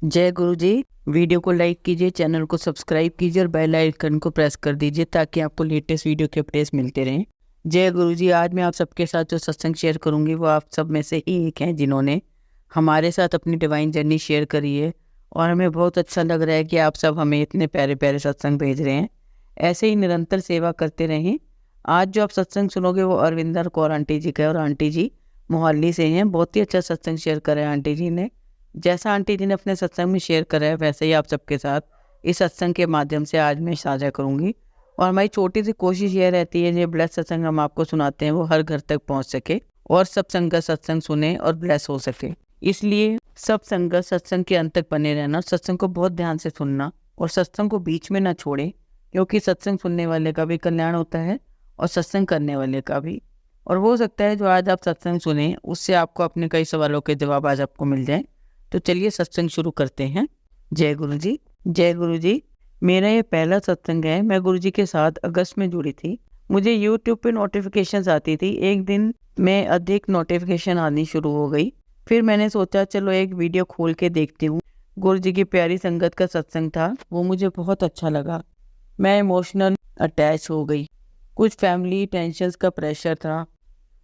जय गुरु जी। वीडियो को लाइक कीजिए, चैनल को सब्सक्राइब कीजिए और बेल आइकन को प्रेस कर दीजिए ताकि आपको लेटेस्ट वीडियो के अपडेट्स मिलते रहें। जय गुरु जी। आज मैं आप सबके साथ जो सत्संग शेयर करूंगी वो आप सब में से ही एक हैं जिन्होंने हमारे साथ अपनी डिवाइन जर्नी शेयर करी है और हमें बहुत अच्छा लग रहा है कि आप सब हमें इतने प्यारे प्यारे सत्संग भेज रहे हैं। ऐसे ही निरंतर सेवा करते रहें। आज जो आप सत्संग सुनोगे वो अरविंदर कौर आंटी जी का है और आंटी जी मोहाली से हैं। बहुत ही अच्छा सत्संग शेयर करा है आंटी जी ने। जैसा आंटी जी ने अपने सत्संग में शेयर करा है वैसे ही आप सबके साथ इस सत्संग के माध्यम से आज मैं साझा करूंगी। और हमारी छोटी सी कोशिश ये रहती है ये ब्लेस सत्संग हम आपको सुनाते हैं वो हर घर तक पहुंच सके और सब संगत सत्संग सुने और ब्लेस हो सके। इसलिए सब संगत सत्संग के अंत तक बने रहना, सत्संग को बहुत ध्यान से सुनना और सत्संग को बीच में ना छोड़े, क्योंकि सत्संग सुनने वाले का भी कल्याण होता है और सत्संग करने वाले का भी। और हो सकता है जो आज आप सत्संग सुने उससे आपको अपने कई सवालों के जवाब आज आपको मिल जाए। तो चलिए सत्संग शुरू करते हैं। जय गुरु जी। जय गुरु जी। मेरा ये पहला सत्संग है। मैं गुरु जी के साथ अगस्त में जुड़ी थी। मुझे यूट्यूब पे नोटिफिकेशंस आती थी। एक दिन में अधिक नोटिफिकेशन आनी शुरू हो गई। फिर मैंने सोचा चलो एक वीडियो खोल के देखती हूँ। गुरु जी की प्यारी संगत का सत्संग था, वो मुझे बहुत अच्छा लगा। मैं इमोशनल अटैच हो गई। कुछ फैमिली टेंशन्स का प्रेशर था,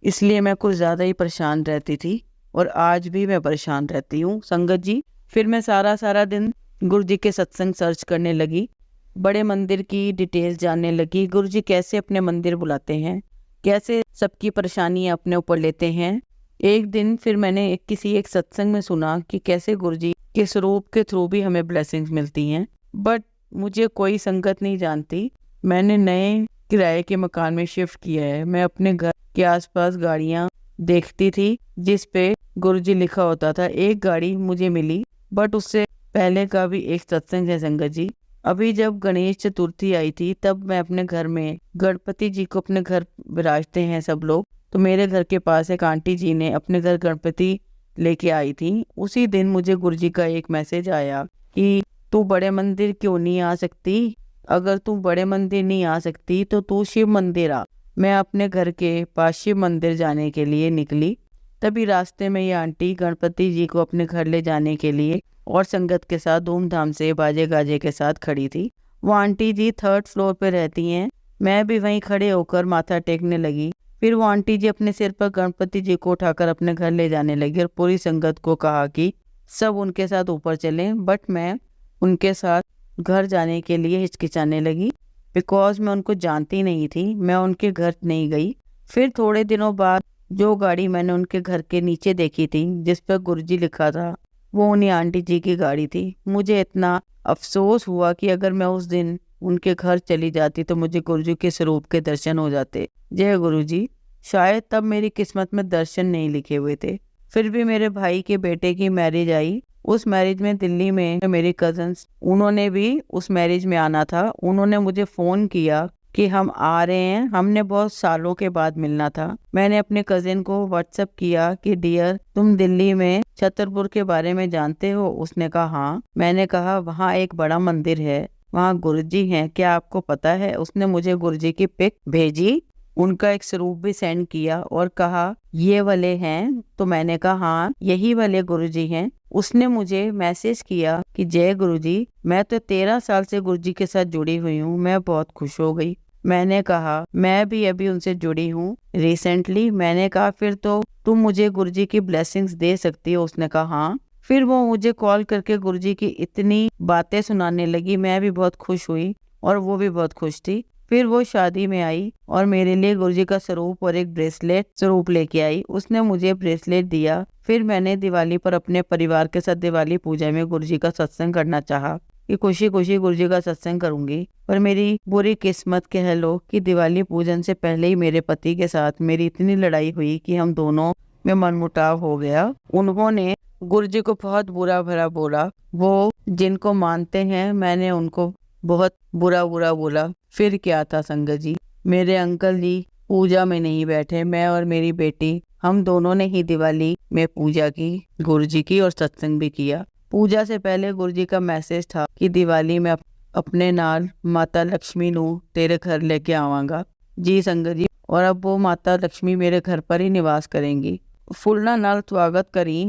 इसलिए मैं कुछ ज़्यादा ही परेशान रहती थी और आज भी मैं परेशान रहती हूँ संगत जी। फिर मैं सारा दिन गुरु जी के सत्संग सर्च करने लगी, बड़े मंदिर की डिटेल्स जानने लगी। गुरु जी कैसे अपने मंदिर बुलाते हैं, कैसे सबकी परेशानियाँ अपने ऊपर लेते हैं। एक दिन फिर मैंने किसी एक सत्संग में सुना कि कैसे गुरु जी के स्वरूप के थ्रू भी हमें ब्लेसिंग्स मिलती हैं। बट मुझे कोई संगत नहीं जानती। मैंने नए किराए के मकान में शिफ्ट किया है। मैं अपने घर के आसपास गाड़ियाँ देखती थी जिस पे गुरुजी लिखा होता था। एक गाड़ी मुझे मिली, बट उससे पहले का भी एक सत्संग है संगत जी। अभी जब गणेश चतुर्थी आई थी तब मैं अपने घर में गणपति जी को, अपने घर विराजते हैं सब लोग, तो मेरे घर के पास एक आंटी जी ने अपने घर गणपति लेके आई थी। उसी दिन मुझे गुरुजी का एक मैसेज आया कि तू बड़े मंदिर क्यों नहीं आ सकती, अगर तू बड़े मंदिर नहीं आ सकती तो तू शिव मंदिर आ। मैं अपने घर के पास शिव मंदिर जाने के लिए निकली। तभी रास्ते में ये आंटी गणपति जी को अपने घर ले जाने के लिए और संगत के साथ धूमधाम से बाजे गाजे के साथ खड़ी थी। वो आंटी जी 3rd फ्लोर पे रहती हैं। मैं भी वहीं खड़े होकर माथा टेकने लगी। फिर वो आंटी जी अपने सिर पर गणपति जी को उठाकर अपने घर ले जाने लगी और पूरी संगत को कहा कि सब उनके साथ ऊपर चलें। बट मैं उनके साथ घर जाने के लिए हिचकिचाने लगी, बिकॉज मैं उनको जानती नहीं थी। मैं उनके घर नहीं गई। फिर थोड़े दिनों बाद जो गाड़ी मैंने उनके घर के नीचे देखी थी जिस पर गुरुजी लिखा था, वो उन्हीं आंटी जी की गाड़ी थी। मुझे इतना अफसोस हुआ कि अगर मैं उस दिन उनके घर चली जाती तो मुझे गुरुजी के स्वरूप के दर्शन हो जाते। जय गुरु जी। शायद तब मेरी किस्मत में दर्शन नहीं लिखे हुए थे। फिर भी मेरे भाई के बेटे की मैरिज आई। उस मैरिज में दिल्ली में मेरी कजन्स, उन्होंने भी उस मैरिज में आना था। उन्होंने मुझे फ़ोन किया कि हम आ रहे हैं, हमने बहुत सालों के बाद मिलना था। मैंने अपने कजिन को व्हाट्सएप किया कि डियर तुम दिल्ली में छतरपुर के बारे में जानते हो। उसने कहा हाँ। मैंने कहा वहाँ एक बड़ा मंदिर है, वहाँ गुरुजी हैं, क्या आपको पता है। उसने मुझे गुरुजी की पिक भेजी, उनका एक स्वरूप भी सेंड किया और कहा ये वाले हैं। तो मैंने कहा हाँ यही वाले गुरुजी हैं। उसने मुझे मैसेज किया कि जय गुरुजी, मैं तो 13 साल से गुरुजी के साथ जुड़ी हुई हूँ, मैं बहुत खुश हो गई। मैंने कहा मैं भी अभी उनसे जुड़ी हूँ रिसेंटली। मैंने कहा फिर तो तुम मुझे गुरुजी की ब्लेसिंग्स दे सकती हो। उसने कहा हाँ। फिर वो मुझे कॉल करके गुरुजी की इतनी बातें सुनाने लगी। मैं भी बहुत खुश हुई और वो भी बहुत खुश थी। फिर वो शादी में आई और मेरे लिए गुरुजी का स्वरूप और एक ब्रेसलेट स्वरूप लेके आई। उसने मुझे ब्रेसलेट दिया। फिर मैंने दिवाली पर अपने परिवार के साथ दिवाली पूजा में गुरुजी का सत्संग करना चाहा कि खुशी खुशी गुरुजी का सत्संग करूंगी। पर मेरी बुरी किस्मत कह लो कि दिवाली पूजन से पहले ही मेरे पति के साथ मेरी इतनी लड़ाई हुई कि हम दोनों में मनमुटाव हो गया। उन्होंने गुरुजी को बहुत बुरा भला बोला। वो जिनको मानते हैं मैंने उनको बहुत बुरा बोला। फिर क्या था संगत जी, मेरे अंकल जी पूजा में नहीं बैठे। मैं और मेरी बेटी हम दोनों ने ही दिवाली में पूजा की गुरुजी की और सत्संग भी किया। पूजा से पहले गुरुजी का मैसेज था कि दिवाली में अपने नाल माता लक्ष्मी नू तेरे घर लेके आवांगा। जी संगत जी। और अब वो माता लक्ष्मी मेरे घर पर ही निवास करेंगी। फुलना नाल स्वागत करी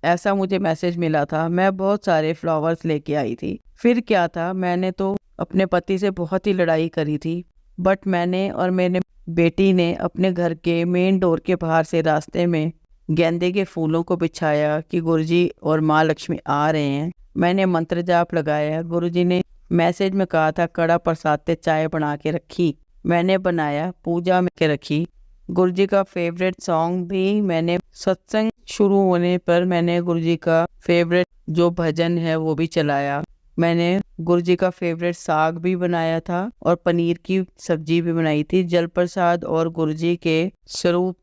ऐसा मुझे मैसेज मिला था। मैं बहुत सारे फ्लावर्स लेके आई थी। फिर क्या था, मैंने तो अपने पति से बहुत ही लड़ाई करी थी, बट मैंने और मेरे बेटी ने अपने घर के मेन डोर के बाहर से रास्ते में गेंदे के फूलों को बिछाया कि गुरुजी और माँ लक्ष्मी आ रहे हैं। मैंने मंत्र जाप लगाया। गुरुजी ने मैसेज में कहा था कड़ा प्रसाद से चाय बना के रखी, मैंने बनाया, पूजा में के रखी। गुरुजी का फेवरेट सॉन्ग भी मैंने सत्संग शुरू होने पर मैंने गुरुजी का फेवरेट जो भजन है वो भी चलाया। मैंने गुरुजी का फेवरेट साग भी बनाया था और पनीर की सब्जी भी बनाई थी। जल प्रसाद और गुरुजी के स्वरूप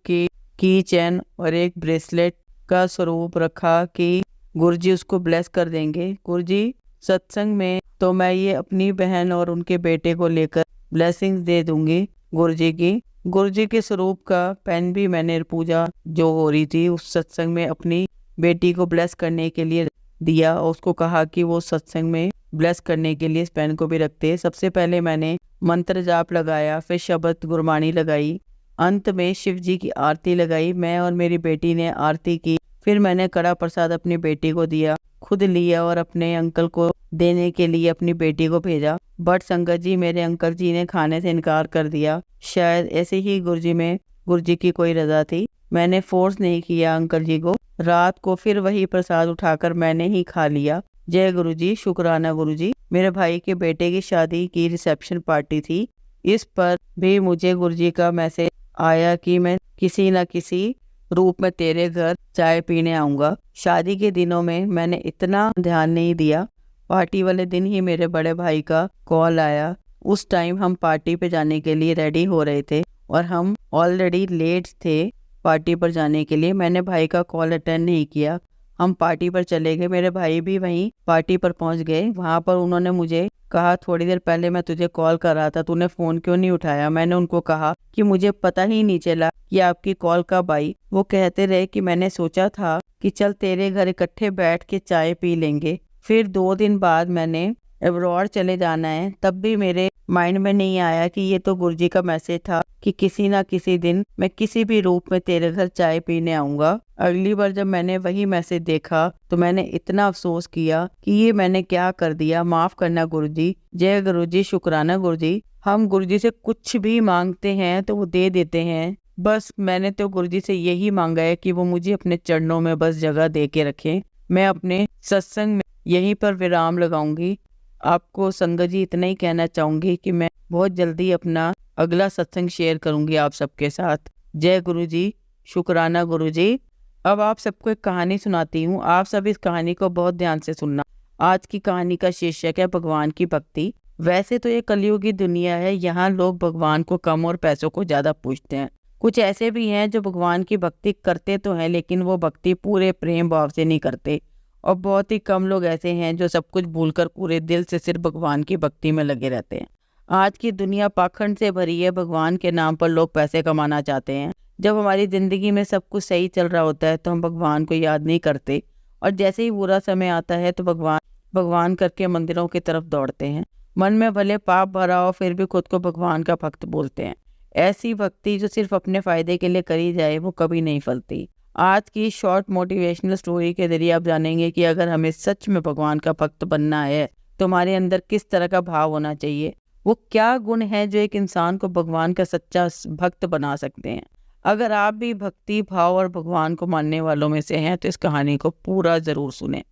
की चैन और एक ब्रेसलेट का स्वरूप रखा कि गुरुजी उसको ब्लेस कर देंगे। गुरुजी सत्संग में तो मैं ये अपनी बहन और उनके बेटे को लेकर ब्लेसिंग्स दे दूंगी गुरुजी की। गुरुजी के स्वरूप का पेन भी मैंने पूजा जो हो रही थी उस सत्संग में अपनी बेटी को ब्लेस करने के लिए दिया और उसको कहा कि वो सत्संग में ब्लेस करने के लिए इस पेन को भी रखते। सबसे पहले मैंने मंत्र जाप लगाया, फिर शब्द गुरबाणी लगाई, अंत में शिव जी की आरती लगाई। मैं और मेरी बेटी ने आरती की। फिर मैंने कड़ा प्रसाद अपनी बेटी को दिया, खुद लिया और अपने अंकल को देने के लिए अपनी बेटी को भेजा। बट संगत जी, मेरे अंकल जी ने खाने से इनकार कर दिया। शायद ऐसे ही गुरुजी की कोई रजा थी। मैंने फोर्स नहीं किया अंकल जी को। रात को फिर वही प्रसाद उठाकर मैंने ही खा लिया। जय गुरुजी, शुक्राना गुरुजी। मेरे भाई के बेटे की शादी की रिसेप्शन पार्टी थी। इस पर भी मुझे गुरुजी का मैसेज आया कि मैं किसी न किसी रूप में तेरे घर चाय पीने आऊंगा। शादी के दिनों में मैंने इतना ध्यान नहीं दिया। पार्टी वाले दिन ही मेरे बड़े भाई का कॉल आया। उस टाइम हम पार्टी पे जाने के लिए रेडी हो रहे थे और हम ऑलरेडी लेट थे पार्टी पर जाने के लिए। मैंने भाई का कॉल अटेंड नहीं किया। हम पार्टी पर चले गए। मेरे भाई भी वहीं पार्टी पर पहुंच गए। वहां पर उन्होंने मुझे कहा, थोड़ी देर पहले मैं तुझे कॉल कर रहा था, तूने फोन क्यों नहीं उठाया? मैंने उनको कहा कि मुझे पता ही नहीं चला कि आपकी कॉल कब आई। वो कहते रहे कि मैंने सोचा था कि चल तेरे घर इकट्ठे बैठ के चाय पी लेंगे। फिर 2 दिन बाद मैंने अब्रॉड चले जाना है, तब भी मेरे माइंड में नहीं आया कि ये तो गुरुजी का मैसेज था कि किसी ना किसी दिन मैं किसी भी रूप में तेरे घर चाय पीने आऊंगा। अगली बार जब मैंने वही मैसेज देखा तो मैंने इतना अफसोस किया कि ये मैंने क्या कर दिया, माफ करना गुरुजी। जय गुरुजी, शुक्राना गुरुजी। हम गुरुजी से कुछ भी मांगते हैं तो वो दे देते हैं। बस मैंने तो गुरुजी से यही मांगा है कि वो मुझे अपने चरणों में बस जगह दे के रखें। मैं अपने सत्संग में यहीं पर विराम लगाऊंगी। आपको संगत जी इतना ही कहना चाहूंगी कि मैं बहुत जल्दी अपना अगला सत्संग शेयर करूंगी आप सबके साथ। जय गुरुजी, शुक्राना गुरुजी। अब आप सबको एक कहानी सुनाती हूँ। आप सब इस कहानी को बहुत ध्यान से सुनना। आज की कहानी का शीर्षक है भगवान की भक्ति। वैसे तो ये कलयुग की दुनिया है, यहाँ लोग भगवान को कम और पैसों को ज्यादा पूजते हैं। कुछ ऐसे भी हैं जो भगवान की भक्ति करते तो हैं लेकिन वो भक्ति पूरे प्रेम भाव से नहीं करते, और बहुत ही कम लोग ऐसे हैं जो सब कुछ भूलकर पूरे दिल से सिर्फ भगवान की भक्ति में लगे रहते हैं। आज की दुनिया पाखंड से भरी है। भगवान के नाम पर लोग पैसे कमाना चाहते हैं। जब हमारी जिंदगी में सब कुछ सही चल रहा होता है तो हम भगवान को याद नहीं करते, और जैसे ही बुरा समय आता है तो भगवान करके मंदिरों की तरफ दौड़ते हैं। मन में भले पाप भरा हो फिर भी खुद को भगवान का भक्त बोलते हैं। ऐसी भक्ति जो सिर्फ अपने फायदे के लिए करी जाए वो कभी नहीं फलती। आज की शॉर्ट मोटिवेशनल स्टोरी के जरिए आप जानेंगे कि अगर हमें सच में भगवान का भक्त बनना है तो हमारे अंदर किस तरह का भाव होना चाहिए। वो क्या गुण है जो एक इंसान को भगवान का सच्चा भक्त बना सकते हैं। अगर आप भी भक्ति भाव और भगवान को मानने वालों में से हैं तो इस कहानी को पूरा जरूर सुने।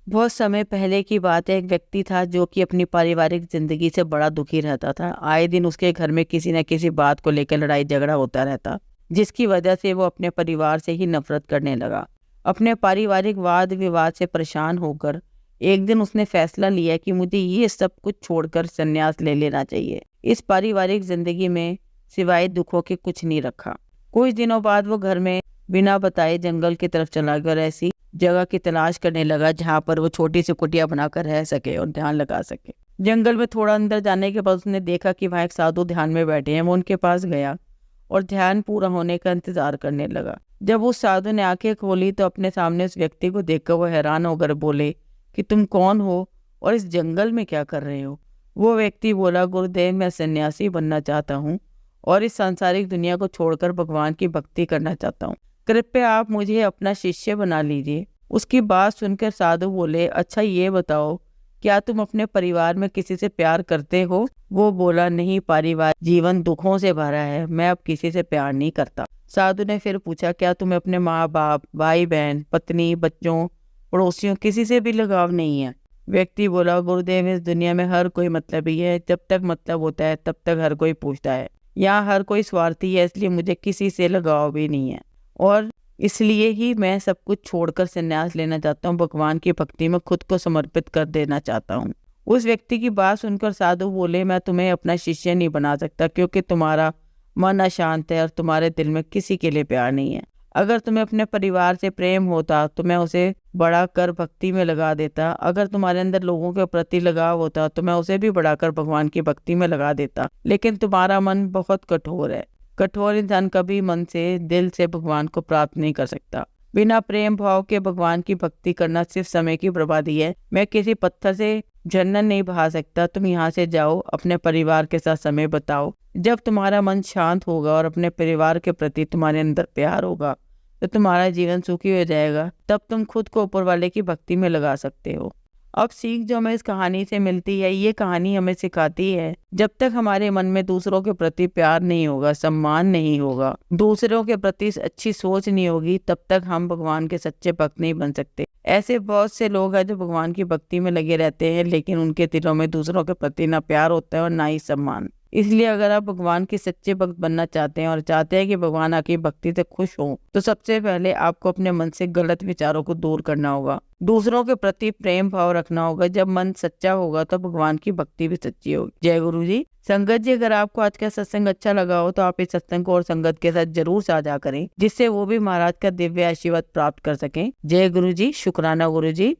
बहुत समय पहले की बात है। एक व्यक्ति था जो कि अपनी पारिवारिक जिंदगी से बड़ा दुखी रहता था। आए दिन उसके घर में किसी न किसी बात को लेकर लड़ाई झगड़ा होता रहता, जिसकी वजह से वो अपने परिवार से ही नफरत करने लगा। अपने पारिवारिक वाद विवाद से परेशान होकर एक दिन उसने फैसला लिया कि मुझे ये सब कुछ छोड़कर संन्यास ले लेना चाहिए। इस पारिवारिक जिंदगी में सिवाय दुखों के कुछ नहीं रखा। कुछ दिनों बाद वो घर में बिना बताए जंगल की तरफ चला गया और ऐसी जगह की तलाश करने लगा जहाँ पर वो छोटी सी कुटिया बनाकर रह सके और ध्यान लगा सके। जंगल में थोड़ा अंदर जाने के बाद उसने देखा कि वहाँ एक साधु ध्यान में बैठे हैं। वो उनके पास गया और ध्यान पूरा होने का इंतजार करने लगा। जब उस साधु ने आंखें खोली तो अपने सामने उस व्यक्ति को देखकर वो हैरान होकर बोले कि तुम कौन हो और इस जंगल में क्या कर रहे हो? वो व्यक्ति बोला, गुरुदेव मैं सन्यासी बनना चाहता हूँ और इस सांसारिक दुनिया को छोड़कर भगवान की भक्ति करना चाहता हूँ। कृपया आप मुझे अपना शिष्य बना लीजिए। उसकी बात सुनकर साधु बोले, अच्छा ये बताओ, क्या तुम अपने परिवार में किसी से प्यार करते हो? वो बोला, नहीं, पारिवारिक जीवन दुखों से भरा है, मैं अब किसी से प्यार नहीं करता। साधु ने फिर पूछा, क्या तुम्हें अपने माँ बाप, भाई बहन, पत्नी, बच्चों, पड़ोसियों, किसी से भी लगाव नहीं है? व्यक्ति बोला, गुरुदेव, इस दुनिया में हर कोई मतलबी है, जब तक मतलब होता है तब तक हर कोई पूछता है। यहाँ हर कोई स्वार्थी है, इसलिए मुझे किसी से लगाव भी नहीं है, और इसलिए ही मैं सब कुछ छोड़कर संन्यास लेना चाहता हूँ, भगवान की भक्ति में खुद को समर्पित कर देना चाहता हूँ। उस व्यक्ति की बात सुनकर साधु बोले, मैं तुम्हें अपना शिष्य नहीं बना सकता, क्योंकि तुम्हारा मन अशांत है और तुम्हारे दिल में किसी के लिए प्यार नहीं है। अगर तुम्हें अपने परिवार से प्रेम होता तो मैं उसे बढ़ाकर भक्ति में लगा देता। अगर तुम्हारे अंदर लोगों के प्रति लगाव होता तो मैं उसे भी बढ़ाकर भगवान की भक्ति में लगा देता। लेकिन तुम्हारा मन बहुत कठोर है। कठोर इंसान कभी मन से, दिल से भगवान को प्राप्त नहीं कर सकता। बिना प्रेम भाव के भगवान की भक्ति करना सिर्फ समय की बर्बादी है। मैं किसी पत्थर से झरना नहीं बहा सकता। तुम यहाँ से जाओ, अपने परिवार के साथ समय बिताओ। जब तुम्हारा मन शांत होगा और अपने परिवार के प्रति तुम्हारे अंदर प्यार होगा तो तुम्हारा जीवन सुखी हो जाएगा। तब तुम खुद को ऊपर वाले की भक्ति में लगा सकते हो। अब सीख जो हमें इस कहानी से मिलती है, ये कहानी हमें सिखाती है, जब तक हमारे मन में दूसरों के प्रति प्यार नहीं होगा, सम्मान नहीं होगा, दूसरों के प्रति अच्छी सोच नहीं होगी, तब तक हम भगवान के सच्चे भक्त नहीं बन सकते। ऐसे बहुत से लोग हैं जो भगवान की भक्ति में लगे रहते हैं, लेकिन उनके दिलों में दूसरों के प्रति ना प्यार होता है और ना ही सम्मान। इसलिए अगर आप भगवान के सच्चे भक्त बनना चाहते हैं और चाहते हैं कि भगवान आपकी भक्ति से खुश हो, तो सबसे पहले आपको अपने मन से गलत विचारों को दूर करना होगा, दूसरों के प्रति प्रेम भाव रखना होगा। जब मन सच्चा होगा तो भगवान की भक्ति भी सच्ची होगी। जय गुरु जी। संगत जी, अगर आपको आज का सत्संग अच्छा लगा हो तो आप इस सत्संग को और संगत के साथ जरूर साझा करें, जिससे वो भी महाराज का दिव्य आशीर्वाद प्राप्त कर सकें। जय गुरु जी। शुक्राना गुरु जी।